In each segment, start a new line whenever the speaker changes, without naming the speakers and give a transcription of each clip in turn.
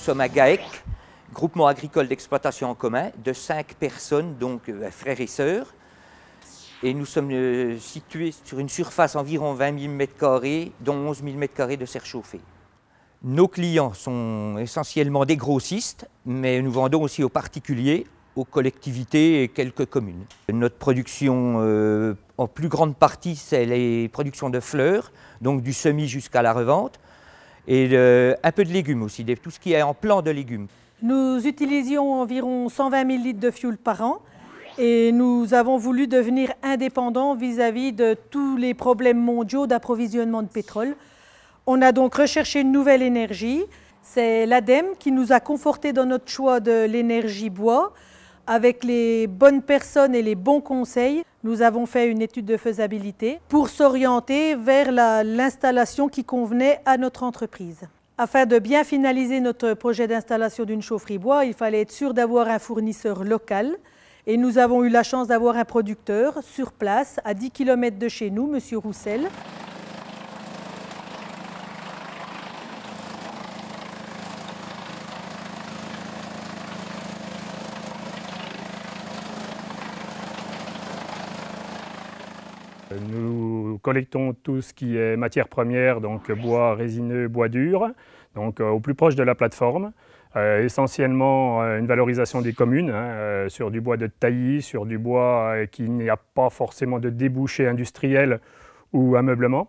sommes à GAEC, groupement agricole d'exploitation en commun, de 5 personnes, donc frères et sœurs. Et nous sommes situés sur une surface environ 20 000 m², dont 11 000 m² de serre chauffée. Nos clients sont essentiellement des grossistes, mais nous vendons aussi aux particuliers, aux collectivités et quelques communes. Notre production, en plus grande partie, c'est les productions de fleurs, donc du semis jusqu'à la revente, et un peu de légumes aussi, tout ce qui est en plant de légumes.
Nous utilisions environ 120 000 litres de fioul par an et nous avons voulu devenir indépendants vis-à-vis de tous les problèmes mondiaux d'approvisionnement de pétrole. On a donc recherché une nouvelle énergie. C'est l'ADEME qui nous a confortés dans notre choix de l'énergie bois. Avec les bonnes personnes et les bons conseils, nous avons fait une étude de faisabilité pour s'orienter vers l'installation qui convenait à notre entreprise. Afin de bien finaliser notre projet d'installation d'une chaufferie bois, il fallait être sûr d'avoir un fournisseur local. Et nous avons eu la chance d'avoir un producteur sur place, à 10 km de chez nous, M. Roussel.
Nous collectons tout ce qui est matière première, donc bois résineux, bois dur, donc au plus proche de la plateforme. Essentiellement une valorisation des communes, sur du bois de taillis, sur du bois qui n'y a pas forcément de débouché industriel ou ameublement.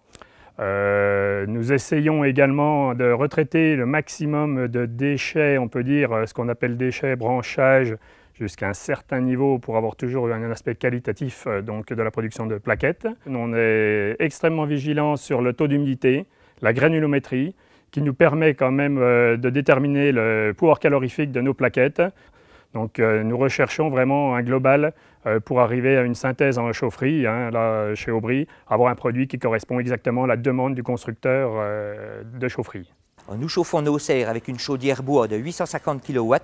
Nous essayons également de retraiter le maximum de déchets, on peut dire ce qu'on appelle déchets, branchages, jusqu'à un certain niveau pour avoir toujours un aspect qualitatif donc, de la production de plaquettes. On est extrêmement vigilant sur le taux d'humidité, la granulométrie, qui nous permet quand même de déterminer le pouvoir calorifique de nos plaquettes. Donc nous recherchons vraiment un global pour arriver à une synthèse en chaufferie, là chez Aubry, avoir un produit qui correspond exactement à la demande du constructeur de chaufferie.
Nous chauffons nos serres avec une chaudière bois de 850 kW.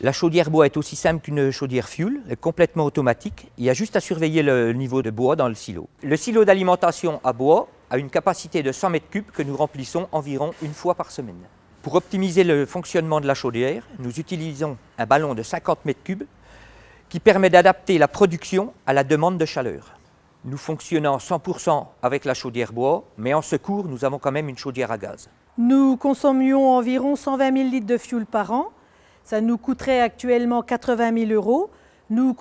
La chaudière bois est aussi simple qu'une chaudière fuel, complètement automatique. Il y a juste à surveiller le niveau de bois dans le silo. Le silo d'alimentation à bois a une capacité de 100 m³ que nous remplissons environ une fois par semaine. Pour optimiser le fonctionnement de la chaudière, nous utilisons un ballon de 50 m³ qui permet d'adapter la production à la demande de chaleur. Nous fonctionnons 100% avec la chaudière bois, mais en secours, nous avons quand même une chaudière à gaz.
Nous consommions environ 120 000 litres de fioul par an. Ça nous coûterait actuellement 80 000 €. Nous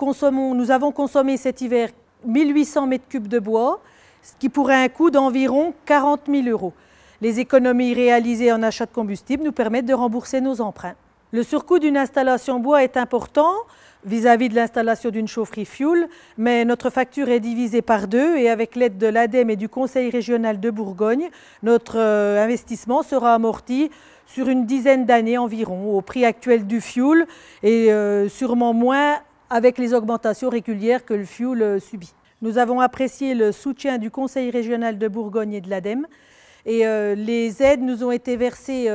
avons consommé cet hiver 1800 m³ de bois, ce qui pourrait un coût d'environ 40 000 €. Les économies réalisées en achat de combustible nous permettent de rembourser nos emprunts. Le surcoût d'une installation bois est important vis-à-vis de l'installation d'une chaufferie fuel, mais notre facture est divisée par 2 et avec l'aide de l'ADEME et du Conseil régional de Bourgogne, notre investissement sera amorti sur une dizaine d'années environ, au prix actuel du fuel et sûrement moins avec les augmentations régulières que le fuel subit. Nous avons apprécié le soutien du Conseil régional de Bourgogne et de l'ADEME et les aides nous ont été versées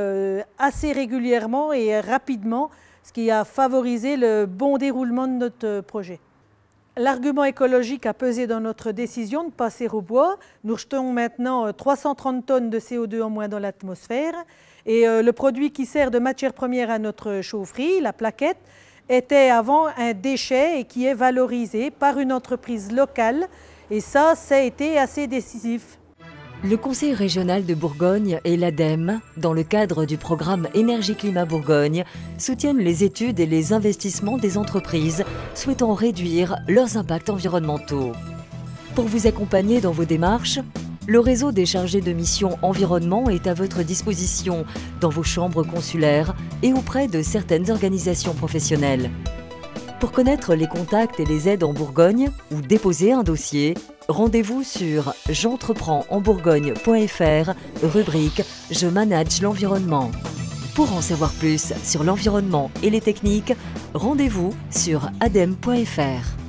assez régulièrement et rapidement, ce qui a favorisé le bon déroulement de notre projet. L'argument écologique a pesé dans notre décision de passer au bois. Nous rejetons maintenant 330 tonnes de CO2 en moins dans l'atmosphère et le produit qui sert de matière première à notre chaufferie, la plaquette, était avant un déchet et qui est valorisé par une entreprise locale et ça a été assez décisif.
Le Conseil régional de Bourgogne et l'ADEME, dans le cadre du programme Énergie-Climat Bourgogne, soutiennent les études et les investissements des entreprises souhaitant réduire leurs impacts environnementaux. Pour vous accompagner dans vos démarches, le réseau des chargés de mission environnement est à votre disposition dans vos chambres consulaires et auprès de certaines organisations professionnelles. Pour connaître les contacts et les aides en Bourgogne ou déposer un dossier, rendez-vous sur j'entreprendsenbourgogne.fr, rubrique « Je manage l'environnement ». Pour en savoir plus sur l'environnement et les techniques, rendez-vous sur adem.fr.